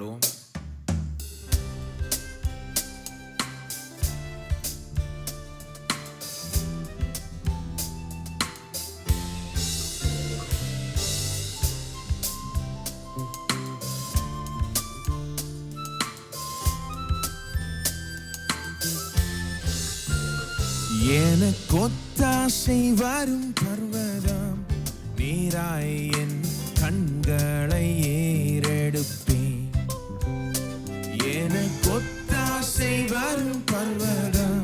பாடுவோம். எனக்கொத்தாசை வரும் பர்வதம் நீராய் என் கண்களை ஏறெடுப்பேன். எனக்கொத்தாசை வரும் பர்வதம்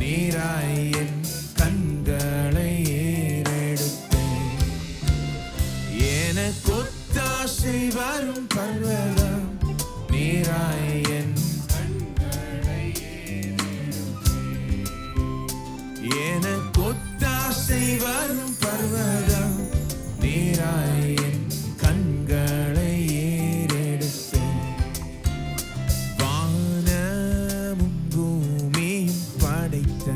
நீராய் என் கண்களை ஏறெடுப்பேன். எனக்கொத்தாசை வரும் பர்வதம் நீராய் என் எனக்கொத்தாசை வரும் பர்வதம் நீராய் என் கண்களை ஏறெடுப்பேன். வானமும் பூமியும் படைத்த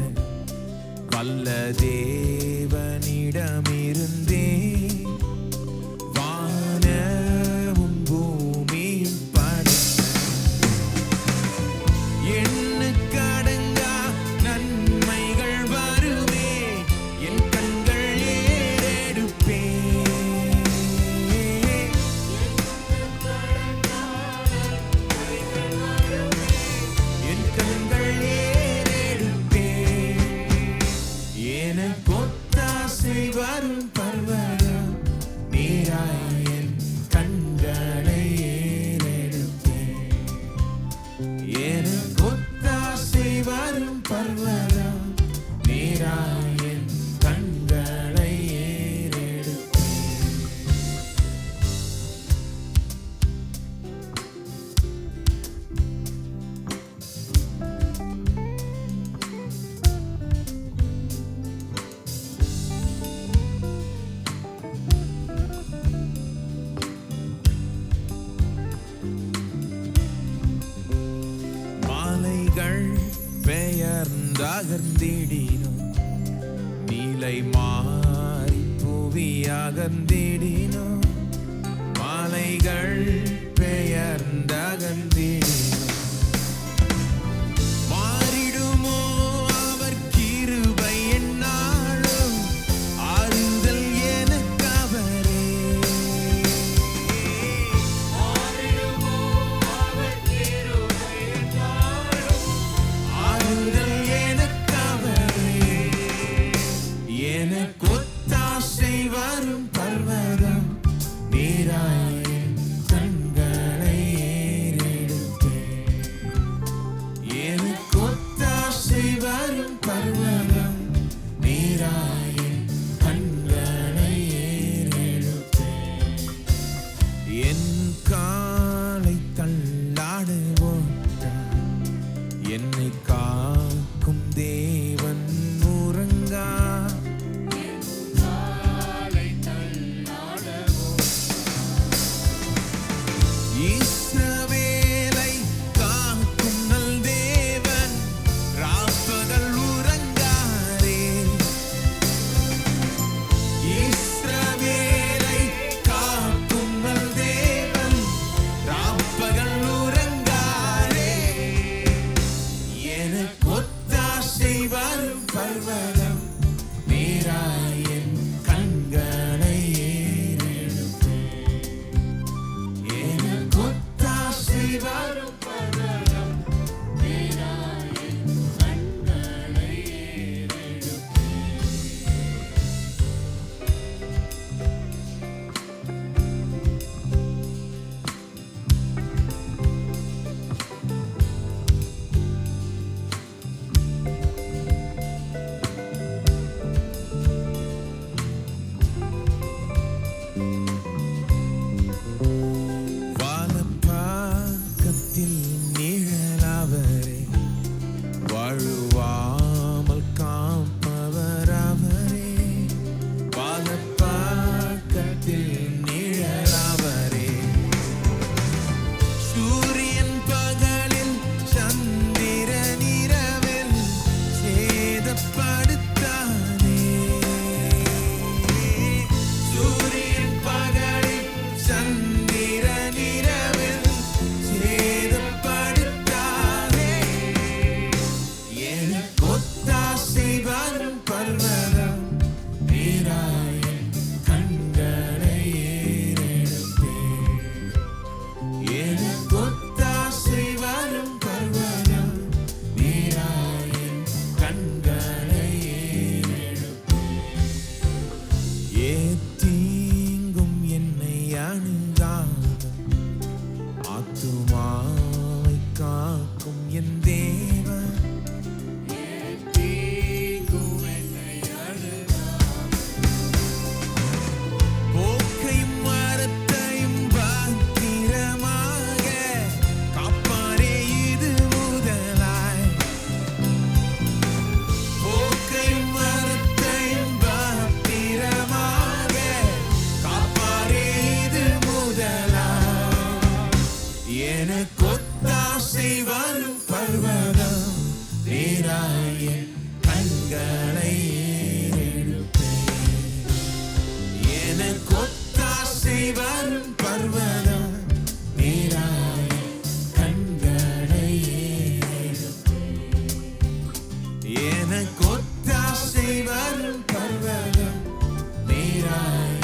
வல்ல தேவனிடமிருந்தே வானமும் பூமியும் படைத்த எண்ணுக்கடங்கா நன்மைகள் வருமே என் கண்கள் ஏறெடுப்பேன். என் கண்கள் ஏறெடுப்பேன். எனக்கொத்தாசை வரும் பர்வதம் நீராய் என் கண்களை ஏறெடுப்பேன். எனக்கொத்தாசை வரும் பர்வதம் நீராய் என் கண்களை ஏறெடுப்பேன். மாலைகள் பெயர்ந்தகர்ந்திடினும் நீலை மாறி புவி அகர்ந்திடினும் மாலைகள் பெயர்ந்தகர்ந்திடினும் மாறிடுமோ அவர் கிருபை என்னாலும் ஆறுதல் எனக்கு அவரே. ஆறுதல் எனக்கு அவரே. எனக்கொத்தாசை வரும் பர்வதம் நீராய் என் கண்களை ஏறெடுப்பேன். எனக்கொத்தாசை வரும் பர்வதம் நீராய் என் கண்களை ஏறெடுப்பேன். என் காலை தள்ளாடுவோம் என்னை காக்கும் தேவன் உறங்கா. இஸ்ரவேலை காக்கும் நல் தேவன் ராப்பகல் உறங்காரே. இஸ்ரவேலை காக்கும் நல் தேவன் ராப்பகல் உறங்காரே. எனக்கொத்தாசை வரும் பர்வதம் நீராய் என் கண்களை ஏறெடுப்பேன். எனக்கொத்தாசை வரும் பர்வதம் நீராய் என் கண்களை ஏறெடுப்பேன். வானப்பாக்கத்தில் ஒத்தாசை வரும் பர்வதம் நேராய கண்களை ஏறெடுப்பேன். எனக்கு ஒத்தாசை வரும் பர்வதம் நேராய கண்களை ஏறெடுப்பேன். எனக்கு ஒத்தாசை வரும் பர்வதம் நேராய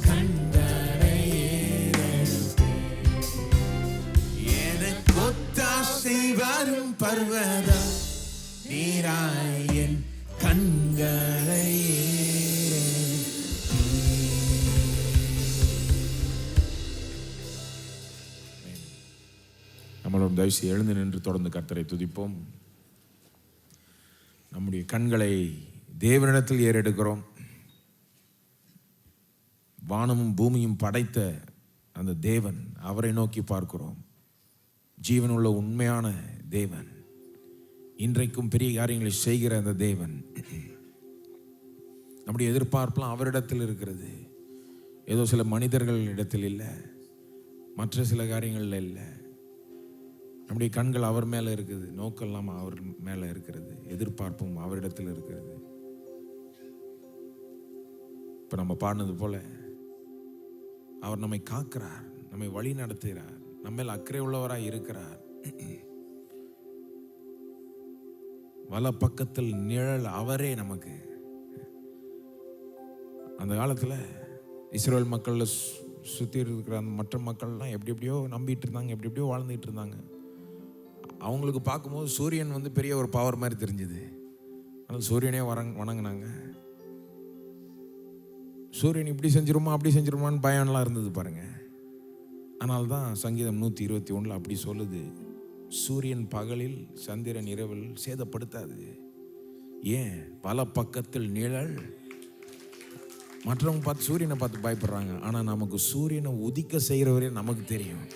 கண்களை ஏறெடுப்பேன். எனக்கு ஒத்தாசை வரும் பர்வதம் நீராய கண்களை நம்மளும் தயவுசெய்து எழுந்து நின்று தொடர்ந்து கர்த்தரை துதிப்போம். நம்முடைய கண்களை தேவனிடத்தில் ஏறெடுக்கிறோம். வானமும் பூமியும் படைத்த அந்த தேவன், அவரை நோக்கி பார்க்கிறோம். ஜீவனுள்ள உண்மையான தேவன், இன்றைக்கும் பெரிய காரியங்களை செய்கிற அந்த தேவன். நம்முடைய எதிர்பார்ப்பெல்லாம் அவரிடத்தில் இருக்கிறது. ஏதோ சில மனிதர்கள் இடத்தில் இல்லை, மற்ற சில காரியங்களில் இல்லை. நம்முடைய கண்கள் அவர் மேலே இருக்குது, நோக்கெல்லாம் அவர் மேலே இருக்கிறது, எதிர்பார்ப்பும் அவரிடத்தில் இருக்கிறது. இப்போ நம்ம பாடினது போல அவர் நம்மை காக்கிறார், நம்மை வழி நடத்துகிறார், நம்ம மேல் அக்கறை உள்ளவராய் இருக்கிறார். வல பக்கத்தில் நிழல் அவரே நமக்கு. அந்த காலத்தில் இஸ்ரேல் மக்கள் சுற்றி இருக்கிற அந்த மற்ற மக்கள்லாம் எப்படி எப்படியோ நம்பிட்டு இருந்தாங்க, எப்படி எப்படியோ வாழ்ந்துட்டு இருந்தாங்க. அவங்களுக்கு பார்க்கும்போது சூரியன் பெரிய ஒரு பவர் மாதிரி தெரிஞ்சுது. ஆனால் சூரியனே வணங்கினாங்க. சூரியன் இப்படி செஞ்சிருமா அப்படி செஞ்சிருமான்னு பயம்லாம் இருந்தது பாருங்க. ஆனால் தான் சங்கீதம் 121 அப்படி சொல்லுது, சூரியன் பகலில் சந்திரன் இரவில் சேதப்படுத்தாது. ஏன்? பல பக்கத்தில் நிழல். மற்றவங்க பார்த்து சூரியனை பார்த்து பயப்படுறாங்க, ஆனால் நமக்கு சூரியனை உதிக்க செய்கிறவரே நமக்கு தெரியும்.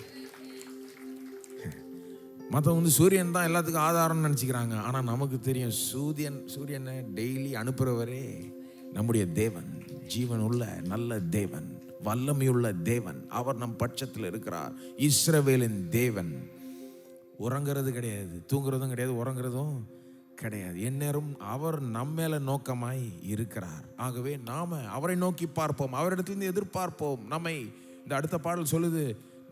மற்றவங்க சூரியன் தான் எல்லாத்துக்கும் ஆதாரம்னு நினச்சிக்கிறாங்க, ஆனால் நமக்கு தெரியும் சூரியனை டெய்லி அனுப்புகிறவரே நம்முடைய தேவன், ஜீவன் உள்ள நல்ல தேவன், வல்லமையுள்ள தேவன். அவர் நம் பட்சத்தில் இருக்கிறார். இஸ்ரவேலின் தேவன். உறங்கிறது கிடையாது, தூங்குறதும் கிடையாது, உறங்குறதும் கிடையாது. எந்நேரம் அவர் நம்ம மேல நோக்கமாய் இருக்கிறார். ஆகவே நாம அவரை நோக்கி பார்ப்போம், அவரிடத்திலிருந்து எதிர்பார்ப்போம். நம்மை இந்த அடுத்த பாடல் சொல்லுது,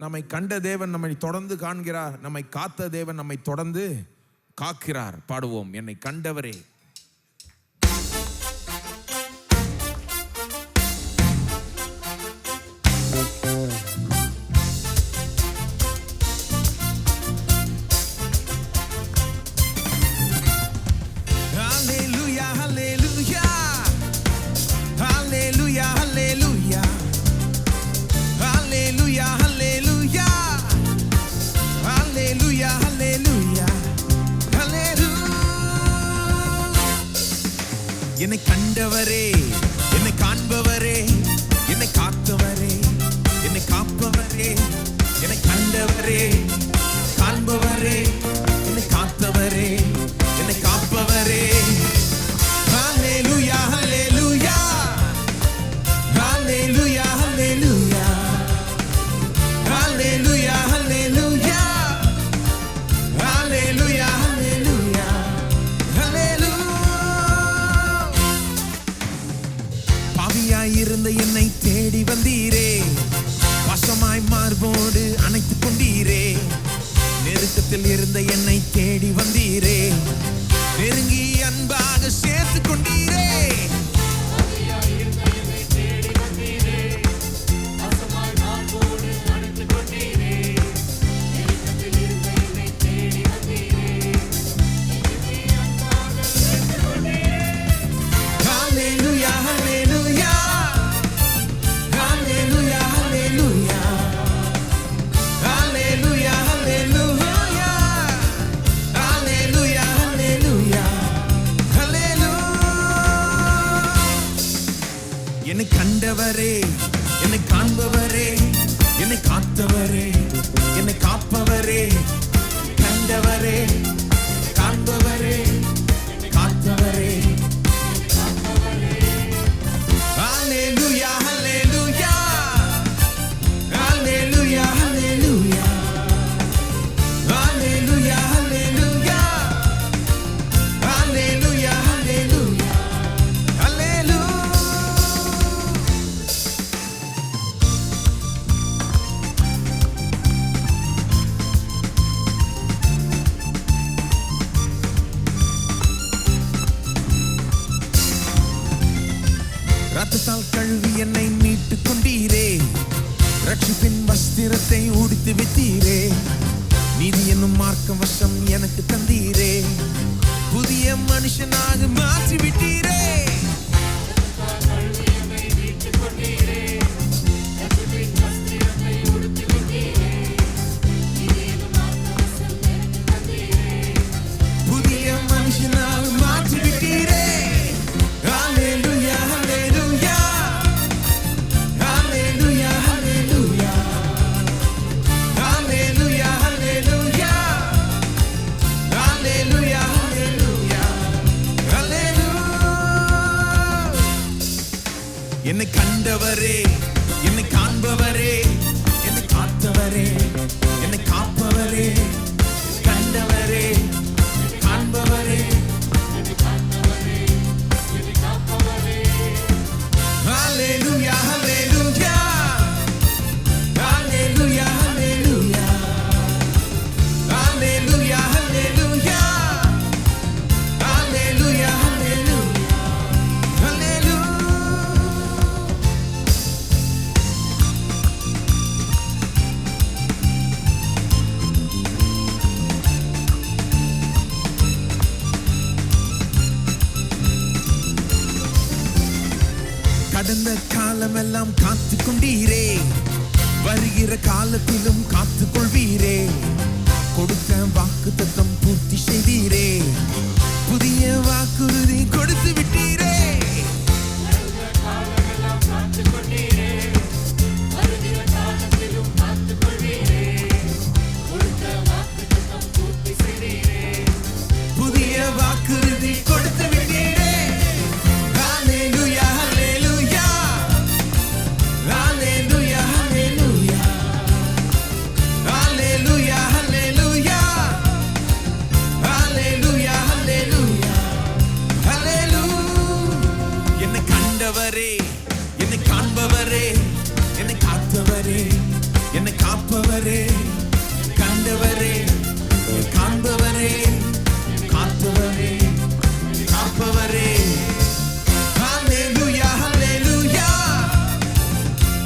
நம்மை கண்ட தேவன் நம்மை தொடர்ந்து காண்கிறார், நம்மை காத்த தேவன் நம்மை தொடர்ந்து காக்கிறார். பாடுவோம், என்னை கண்டவரே. என்னை கண்டவரே, என்னை காண்பவரே, என்னை காத்தவரே, என்னை காப்பவரே, என்னை கண்டவரே, காண்பவரே, என்னை காத்தவரே, என்னை காப்பவரே. ஹல்லேலூயா ஹல்லேலூயா ஹல்லேலூயா ஹல்லேலூயா ஹல்லேலூயா ஹல்லேலூயா ஹல்லேலூயா ஹல்லேலூயா இருந்த என்னை தேடி வந்தீரே, வசமாய் மார்போடு அணைத்துக் கொண்டீரே. நெருக்கத்தில் இருந்த என்னை தேடி வந்தீரே, நெருங்கி அன்பாக சேர்த்து கொண்டீரே. மார்க்க வசம் எனக்கு தந்தீரே, புதிய மனுஷனாக மாற்றி விட்டீரே. புதிய மனுஷனாக மாற்றி விட்டீரே. ஹல்லேலூயா ஹல்லேலூயா ஹல்லேலூயா ஹல்லேலூயா ஹல்லேலூயா ஹல்லேலூயா ஹல்லேலூயா ஹல்லேலூயா ஹல்லேலூயா. என்னை கண்டவரே, என்னை காண்பவரே, என்னை காத்தவரே, என்னை காப்பவரே, கண்டவரே, காண்பவரே, ஹல்லேலூயா ஹல்லேலூயா ஹல்லேலூயா ஹல்லேலூயா ஹல்லேலூயா ஹல்லேலூயா ஹல்லேலூயா ஹல்லேலூயா ஹல்லேலூயா. கடந்த காலமெல்லாம் காத்து கொண்டீரே, வருகிற காலத்திலும் காத்து கொள்வீரே. கொடுத்த வாக்கு தத்தம் பூர்த்தி செய்தீரே, புதிய வாக்குறுதி கொடுத்து விட்டீரே. புதிய வாக்குறுதி கொடுத்து விட்டீரே. ஹல்லேலூயா ஹல்லேலூயா ஹல்லேலூயா ஹல்லேலூயா ஹல்லேலூயா ஹல்லேலூயா ஹல்லேலூயா ஹல்லேலூயா ஹல்லேலூயா. என்னை கண்டவரே, என்னை காண்பவரே, என்னை காத்தவரே, என்னை காப்பவரே, கண்டவரே, காண்பவரே, காத்தவரே, காப்பவரே. ஹல்லேலூயா ஹல்லேலூயா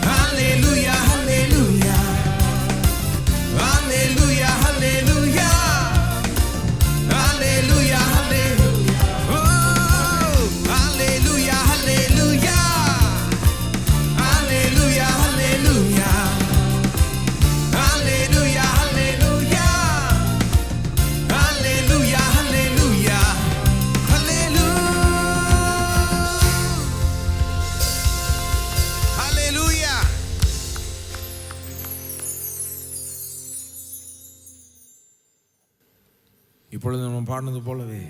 ஹல்லேலூயா ஹல்லேலூயா ஹல்லேலூயா ஹல்லேலூயா ஹல்லேலூயா ஹல்லேலூயா. ஓ ஹல்லேலூயா ஹல்லேலூயா ஹல்லேலூயா ஹல்லேலூயா ஹல்லேலூயா ஹல்லேலூயா ஹல்லேலூயா ஹல்லேலூயா ஹல்லேலூயா. இப்பொழுது நம்ம பாடினது போலவே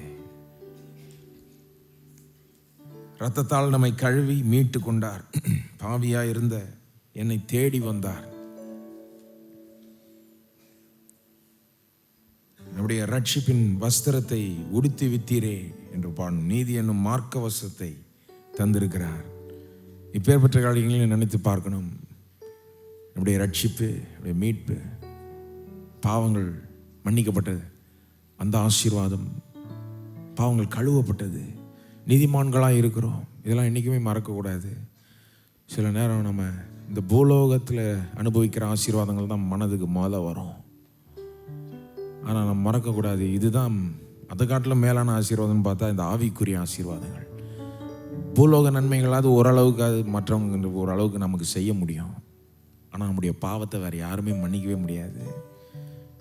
இரத்தத்தால் நம்மை கழுவி மீட்டு கொண்டார். பாவியா இருந்த என்னை தேடி வந்தார். நம்முடைய ரட்சிப்பின் வஸ்திரத்தை உடுத்தி வித்தீரே என்று பாடும். நீதி என்னும் மார்க்க வஸ்திரத்தை தந்திருக்கிறார். இப்பேற்பட்ட காரியங்களை நினைத்து பார்க்கணும். நம்முடைய ரட்சிப்பு, நம்முடைய மீட்பு, பாவங்கள் மன்னிக்கப்பட்டது, அந்த ஆசீர்வாதம், பாவங்கள் கழுவப்பட்டது, நீதிமான்களாக இருக்கிறோம். இதெல்லாம் என்றைக்குமே மறக்கக்கூடாது. சில நேரம் நம்ம இந்த பூலோகத்தில் அனுபவிக்கிற ஆசீர்வாதங்கள் தான் மனதுக்கு முதல்ல வரும். ஆனால் நம்ம மறக்கக்கூடாது. இதுதான் அதை காட்டிலும் மேலான ஆசீர்வாதம்னு பார்த்தா இந்த ஆவிக்குரிய ஆசீர்வாதங்கள். பூலோக நன்மைகளாவது ஓரளவுக்கு அது மற்றவங்க ஓரளவுக்கு நமக்கு செய்ய முடியும். ஆனால் நம்முடைய பாவத்தை வேறு யாருமே மன்னிக்கவே முடியாது.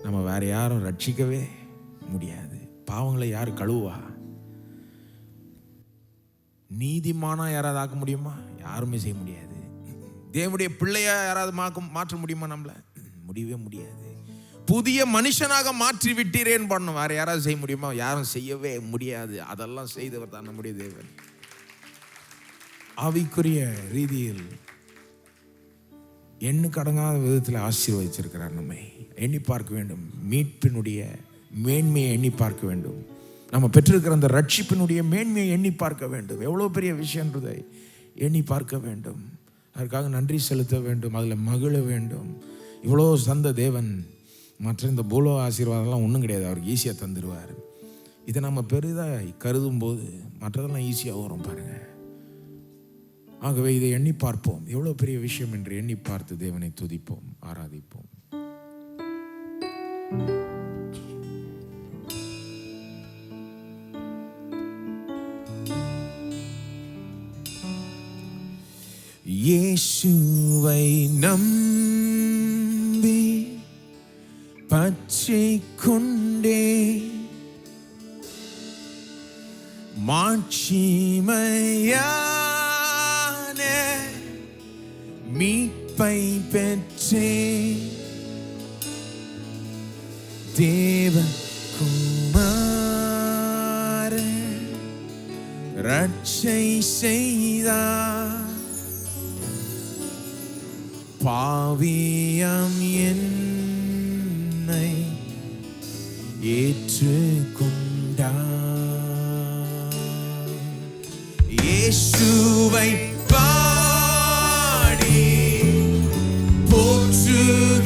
நம்ம வேறு யாரும் ரட்சிக்கவே முடியாது. பாவங்களை யார் கழுவா? நீதிமானா யாராவது ஆக்க முடியுமா? யாருமே செய்ய முடியாது. தேவனுடைய பிள்ளையா யாராவது மாற்ற முடியுமா? நம்மளை முடியவே முடியாது. புதிய மனுஷனாக மாற்றி விட்டீரேன்னு பண்ணணும். வேற யாராவது செய்ய முடியுமா? யாரும் செய்யவே முடியாது. அதெல்லாம் செய்தவர் தான் நம்முடைய தேவன். ஆவிக்குரிய ரீதியில் எண்ணுக்கு அடங்காத விதத்தில் ஆசீர்வதிச்சிருக்கிறார். நம்மை எண்ணி பார்க்க வேண்டும். மீட்பினுடைய மேன்மையை எண்ணி பார்க்க வேண்டும். நம்ம பெற்றிருக்கிற அந்த ரட்சிப்பினுடைய மேன்மையை எண்ணி பார்க்க வேண்டும். எவ்வளோ பெரிய விஷயன்றதை எண்ணி பார்க்க வேண்டும். அதற்காக நன்றி செலுத்த வேண்டும். அதில் மகிழ வேண்டும். இவ்வளோ சந்த தேவன் மற்ற இந்த பூலோக ஆசீர்வாதம்லாம் ஒன்றும் கிடையாது. அவருக்கு ஈஸியாக தந்துடுவார். இதை நம்ம பெரிதாக கருதும் போது மற்றதெல்லாம் ஈஸியாக வரும் பாருங்கள். ஆகவே இதை எண்ணி பார்ப்போம். எவ்வளோ பெரிய விஷயம் என்று எண்ணி பார்த்து தேவனை துதிப்போம், ஆராதிப்போம். இயேசுவை நம்பி பச்சை கொண்டே மாட்சிமையான மீட்பை பெற்றே தேவகுமாரன் ரட்சை செய்தார். பாவியம் என்னை ஏற்றுக்கொண்டார். இயேசுவை பாடி போற்றுகிறேன்.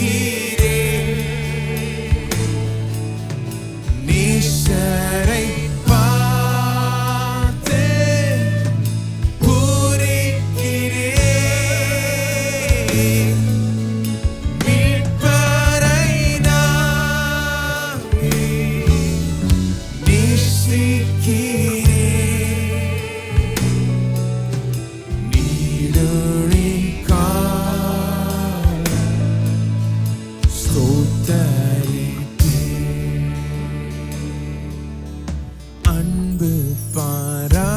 நேசரை பார்த்து பூரிக்கிறேன். மீட்பரை நாமே நேசிக்கிறேன். அன்பு பாரா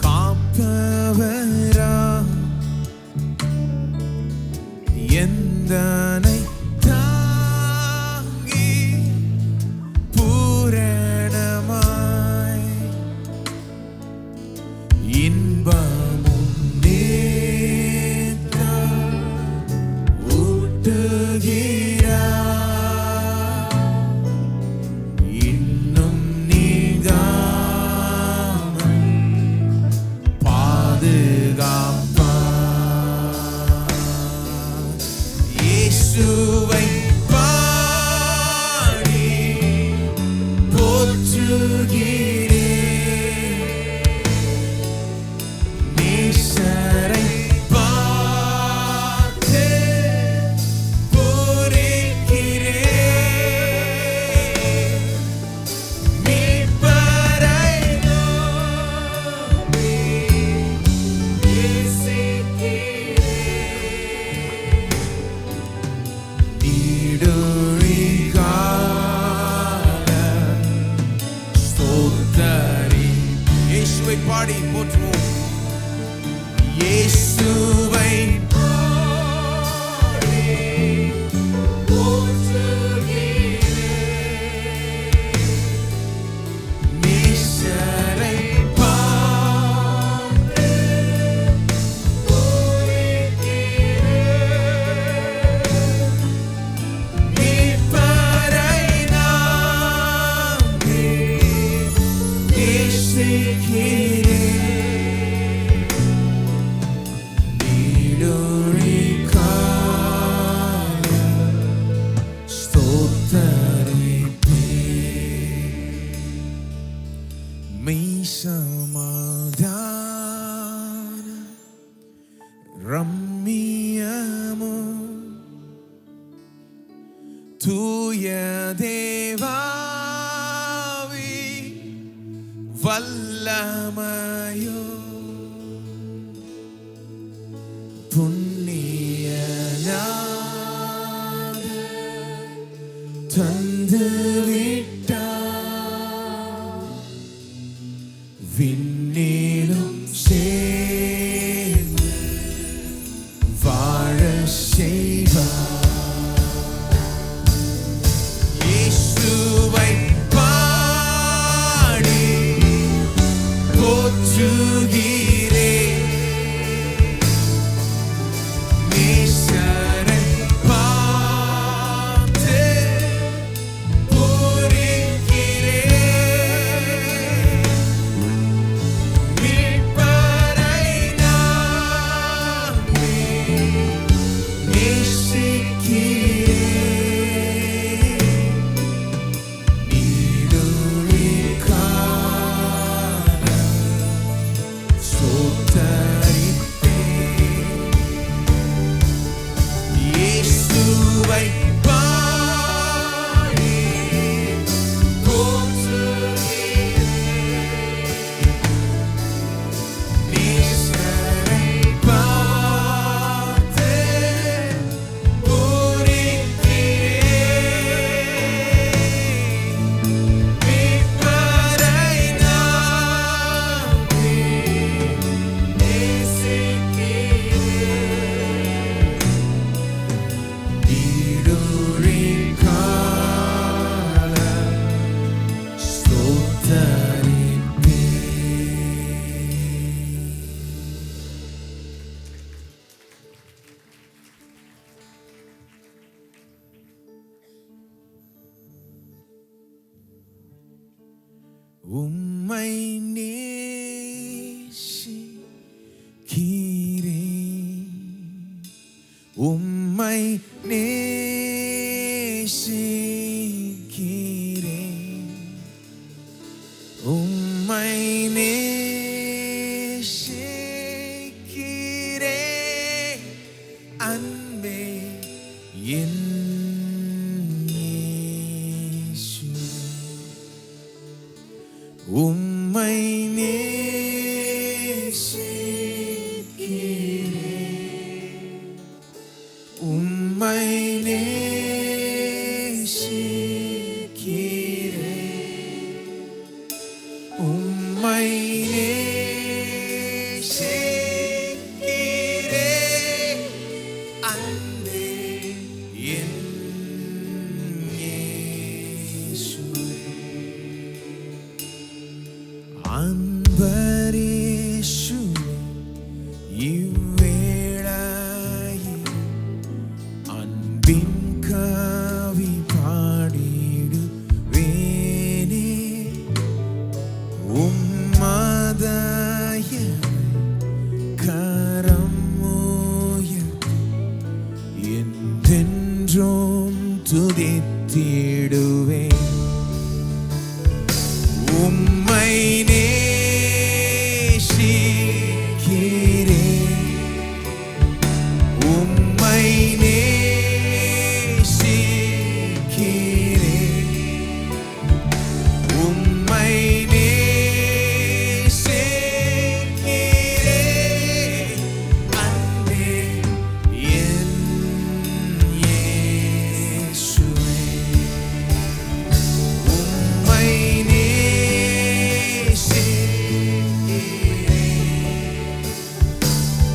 காப்பவரா எந்தனை தாங்கி பூரணமாய் இன்பமும் நேர்த்த ஊட்டுகிறார். இன்னும் நீங்காமல் பாதுகாப்பார். இயேசுவை பாடி போற்றுகிறேன். நேசரை பார்த்து பூரிக்கிறேன். மீட்பரை நாமே நேசிக்கிறேன். நீடொழிகால ஸ்தோத்திரி. இயேசுவை பாடி போற்றுவோம். இயேசுவை பாடி போற்றுகிறேன். நேசரை பார்த்து பூரிக்கிறேன். மீட்பரை நாமே நேசிக்கிறேன். நீடொழிகால ஸ்தோத்திரிப்பேன். மெய் சமாதான ரம்மியமோ தூய தேவாவி வல்லமையோ புண்ணியனாக தந்து விட்டார். விண்ணிலும் சேர்ந்து வாழ செய்வார். இயேசுவை பாடி போற்றுகிறேன். நேசரை பார்த்து பூரிக்கிறேன். உம்மை நேசிக்கிறேன், உம்மை நேசிக்கிறேன், உம்மை நேசிக்கிறேன் அன்பே என் இயேசு. உம்மை நேசிக்கிறேன், உம்மை நேசிக்கிறேன், உம்மை நேசிக்கிறேன் அன்பே என் இயேசுவே. அன்பரேசுவே, இவ்வேளையில் அன்பின் கவி பாடிடுவேனே. உம்மதய கரம் உயர்த்தி என்றென்றும் துதித்திடுவேன். உம்மை நேசிக்கிறேன், உம்மை நேசிக்கிறேன், உம்மை நேசிக்கிறேன் அன்பே என் இயேசுவே. உம்மை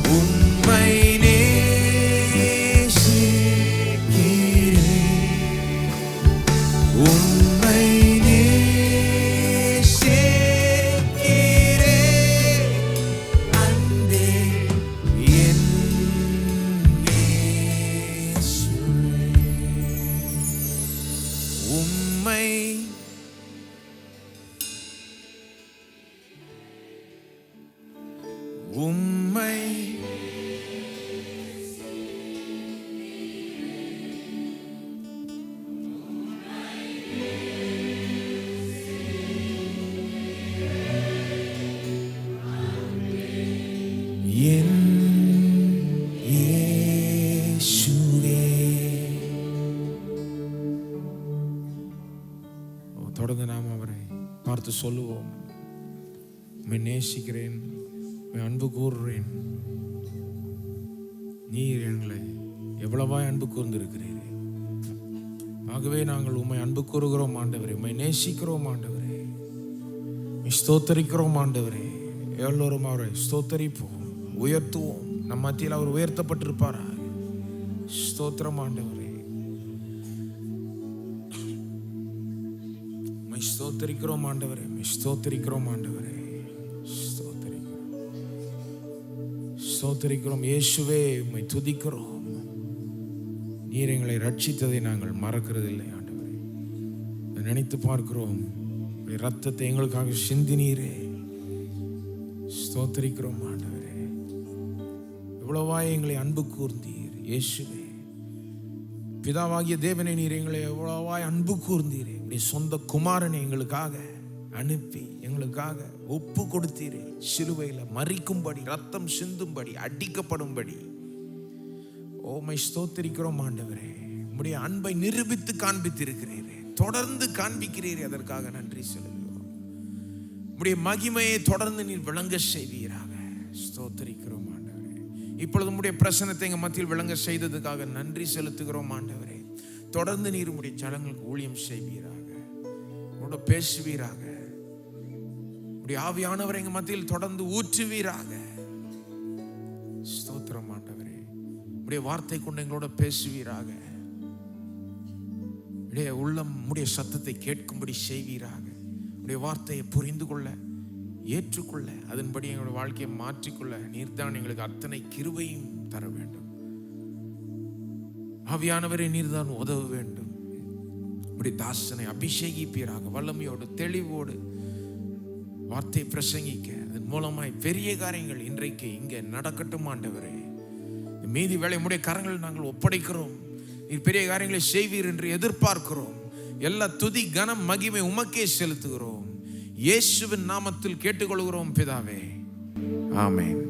உம்மை நேசிக்கிறேன், உம்மை நேசிக்கிறேன் அன்பே என் இயேசுவே. உம்மை உம்மை என் இயேசுவே. தொடர்ந்து நாம் அவரை பார்த்து சொல்லுவோம், உம்மை நேசிக்கிறேன், உம்மை அன்பு கூறுறேன். நீர் எங்களை எவ்வளவாய் அன்பு கூர்ந்திருக்கிறீர். ஆகவே நாங்கள் உம்மை அன்பு கூறுகிறோம் ஆண்டவரே, உம்மை நேசிக்கிறோம் ஆண்டவரே, ஸ்தோத்தரிக்கிறோம் ஆண்டவரே. எல்லோரும் அவரை ஸ்தோத்தரிப்போம், உயர்த்துவோம். நம் மத்தியில் அவர் உயர்த்தப்பட்டிருப்பாரா. ஸ்தோத்திரம் ஆண்டவரே, உம்மை ஸ்தோத்தரிக்கிறோம் ஆண்டவரே, உம்மை ஸ்தோத்தரிக்கிறோம் ஆண்டவரே, ஸ்தோத்தரிக்கிறோம் இயேசுவே. உம்மை துதிக்கிறோம். நீர் எங்களை ரட்சித்ததை நாங்கள் மறக்கிறதில்லை ஆண்டவரே. நினைத்து பார்க்கிறோம், ரத்தத்தை எங்களுக்காக சிந்தினீரே. ஸ்தோத்தரிக்கிறோம் ஆண்டவரே, எவ்வளவாய் எங்களை அன்பு கூர்ந்தீர் இயேசுவே. பிதாவாகிய தேவனை நீர் எங்களை எவ்வளவாய் அன்பு கூர்ந்தீரே. உடைய சொந்த குமாரனை எங்களுக்காக அனுப்பி எங்களுக்காக ஒப்பு கொடுத்தீரே. சிலுவையில் மரிக்கும்படி, ரத்தம் சிந்தும்படி, அடிக்கப்படும்படி. ஓமை ஸ்தோத்திரிக்கிறோம் ஆண்டவரே. உம்முடைய அன்பை நிரூபித்து காண்பித்திருக்கிறீரே, தொடர்ந்து காண்பிக்கிறீரே, அதற்காக நன்றி செலுத்துகிறோம். உம்முடைய மகிமையை தொடர்ந்து நீர் விளங்க செய்வீராக. ஸ்தோத்திரிக்கிறோம் ஆண்டவரே. இப்பொழுது உம்முடைய பிரசன்னத்தை எங்கள் மத்தியில் விளங்க செய்ததுக்காக நன்றி செலுத்துகிறோம் ஆண்டவரே. தொடர்ந்து நீர் உம்முடைய ஜனங்களுக்கு ஊழியம் செய்வீராக, உன்னோட பேசுவீராக. உம்முடைய ஆவியானவர் எங்கள் மத்தியில் தொடர்ந்து ஊற்றுவீராக. ஸ்தோத்திரம் ஆண்டவரே. உம்முடைய வார்த்தை கொண்டு எங்களோட பேசுவீராக. உள்ளம் உம்முடைய சத்தத்தை கேட்கும்படி செய்வீராக. உடைய வார்த்தையை புரிந்து கொள்ள, ஏற்றுக்கொள்ள, அதன்படி எங்களுடைய வாழ்க்கையை மாற்றிக்கொள்ள நீர்தான் எங்களுக்கு அத்தனை கிருபையும் தர வேண்டும். ஆவியானவரை நீர்தான் உதவ வேண்டும். உடைய தாசனை அபிஷேகிப்பீராக. வல்லமையோடு, தெளிவோடு, வார்த்தை பிரசங்கிக்க அதன் மூலமாய் பெரிய காரியங்கள் இன்றைக்கு இங்கே நடக்கட்டும் ஆண்டவரே. மீதி வேலை உடைய கரங்கள் நாங்கள் ஒப்படைக்கிறோம். நீர் பெரிய காரியங்களை செய்வீர் என்று எதிர்பார்க்கிறோம். எல்லா துதி கனம் மகிமை உமக்கே செலுத்துகிறோம். இயேசுவின் நாமத்தில் கேட்டுக்கொள்கிறோம் பிதாவே, ஆமென்.